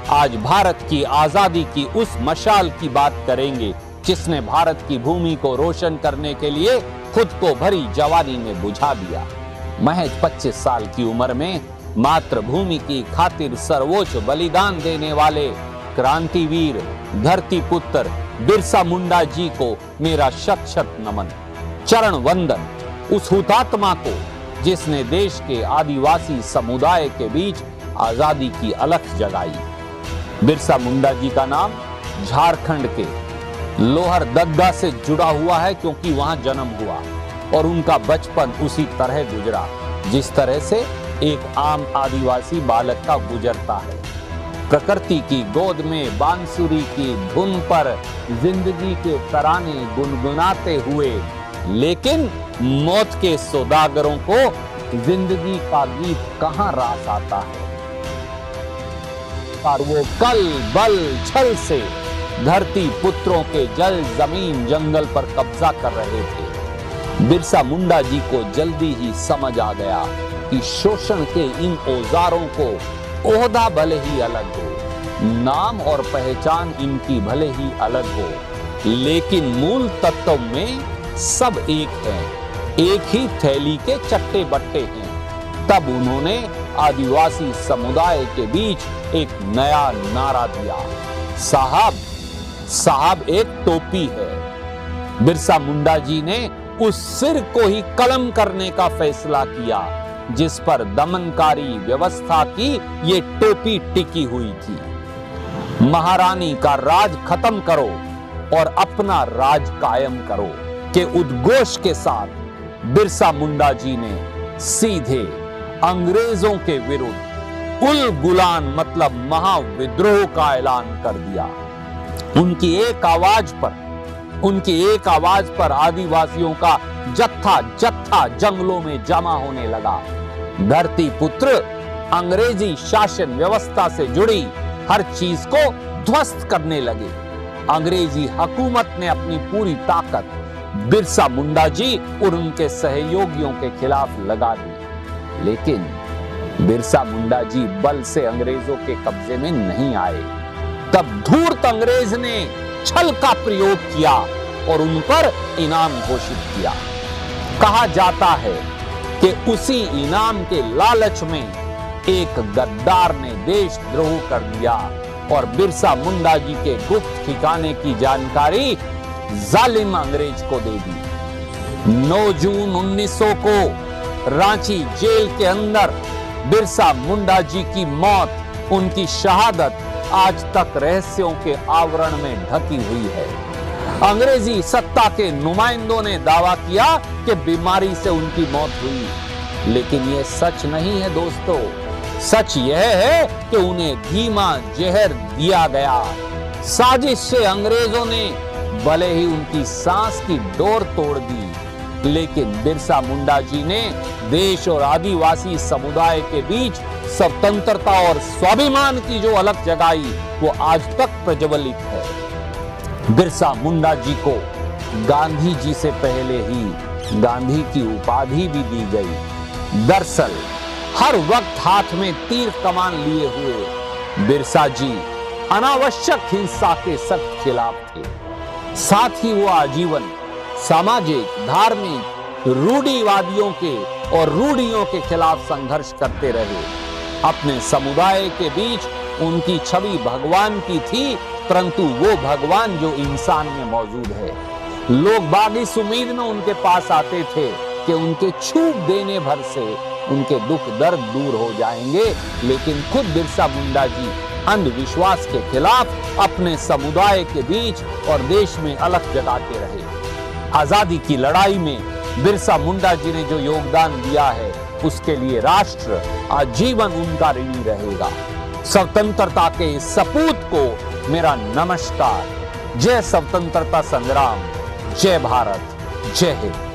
आज भारत की आजादी की उस मशाल की बात करेंगे जिसने भारत की भूमि को रोशन करने के लिए खुद को भरी जवानी में बुझा दिया। महज 25 साल की उम्र में मातृभूमि की खातिर सर्वोच्च बलिदान देने वाले क्रांतिवीर धरती पुत्र बिरसा मुंडा जी को मेरा शत शत नमन, चरण वंदन उस हुतात्मा को जिसने देश के आदिवासी समुदाय के बीच आजादी की अलख जगाई। बिरसा मुंडा जी का नाम झारखंड के लोहरदग्गा से जुड़ा हुआ है क्योंकि वहां जन्म हुआ और उनका बचपन उसी तरह गुजरा जिस तरह से एक आम आदिवासी बालक का गुजरता है। प्रकृति की गोद में बांसुरी की धुन पर जिंदगी के तराने गुनगुनाते हुए, लेकिन मौत के सौदागरों को जिंदगी का गीत कहां रास आता है। और वो कल बल छल से धरती पुत्रों के जल जमीन जंगल पर कब्जा कर रहे थे। बिरसा मुंडा जी को जल्दी ही समझ आ गया कि शोषण के इन औजारों को ओहदा भले ही अलग हो, नाम और पहचान इनकी भले ही अलग हो, लेकिन मूल तत्व में सब एक है, एक ही थैली के चट्टे बट्टे हैं। तब उन्होंने आदिवासी समुदाय के बीच एक नया नारा दिया, साहब साहब एक टोपी है। बिरसा मुंडा जी ने उस सिर को ही कलम करने का फैसला किया जिस पर दमनकारी व्यवस्था की ये टोपी टिकी हुई थी। महारानी का राज खत्म करो और अपना राज कायम करो के उद्घोष के साथ बिरसा मुंडा जी ने सीधे अंग्रेजों के विरुद्ध उल गुलान मतलब महाविद्रोह का ऐलान कर दिया। उनकी एक आवाज पर आदिवासियों का जत्था जत्था जंगलों में जमा होने लगा। धरती पुत्र अंग्रेजी शासन व्यवस्था से जुड़ी हर चीज को ध्वस्त करने लगे। अंग्रेजी हुकूमत ने अपनी पूरी ताकत बिरसा मुंडा जी और उनके सहयोगियों के खिलाफ लगा दी, लेकिन बिरसा मुंडा जी बल से अंग्रेजों के कब्जे में नहीं आए। तब धूर्त अंग्रेज ने छल का प्रयोग किया और उन पर इनाम घोषित किया। कहा जाता है कि उसी इनाम के लालच में एक गद्दार ने देशद्रोह कर दिया और बिरसा मुंडा जी के गुप्त ठिकाने की जानकारी जालिम अंग्रेज को दे दी। 9 जून 1900 को रांची जेल के अंदर बिरसा मुंडा जी की मौत, उनकी शहादत आज तक रहस्यों के आवरण में ढकी हुई है। अंग्रेजी सत्ता के नुमाइंदों ने दावा किया कि बीमारी से उनकी मौत हुई, लेकिन यह सच नहीं है दोस्तों। सच यह है कि उन्हें धीमा जहर दिया गया। साजिश से अंग्रेजों ने भले ही उनकी सांस की डोर तोड़ दी, लेकिन बिरसा मुंडा जी ने देश और आदिवासी समुदाय के बीच स्वतंत्रता और स्वाभिमान की जो अलख जगाई वो आज तक प्रज्वलित है। बिरसा मुंडा जी को गांधी जी से पहले ही गांधी की उपाधि भी दी गई। दरअसल हर वक्त हाथ में तीर कमान लिए हुए बिरसा जी अनावश्यक हिंसा के सख्त खिलाफ थे। साथ ही वो आजीवन सामाजिक, धार्मिक रूढ़िवादियों के और रूढ़ियों के खिलाफ संघर्ष करते रहे। अपने समुदाय के बीच उनकी छवि भगवान की थी, परंतु वो भगवान जो इंसान में मौजूद है। लोग बाग इस उम्मीद में उनके पास आते थे कि उनके छूट देने भर से उनके दुख दर्द दूर हो जाएंगे, लेकिन खुद बिरसा मुंडा जी अंधविश्वास के खिलाफ अपने समुदाय के बीच और देश में अलख जगाते रहे। आजादी की लड़ाई में बिरसा मुंडा जी ने जो योगदान दिया है उसके लिए राष्ट्र आजीवन उनका ऋणी रहेगा। स्वतंत्रता के सपूत को मेरा नमस्कार। जय स्वतंत्रता संग्राम, जय भारत, जय हिंद।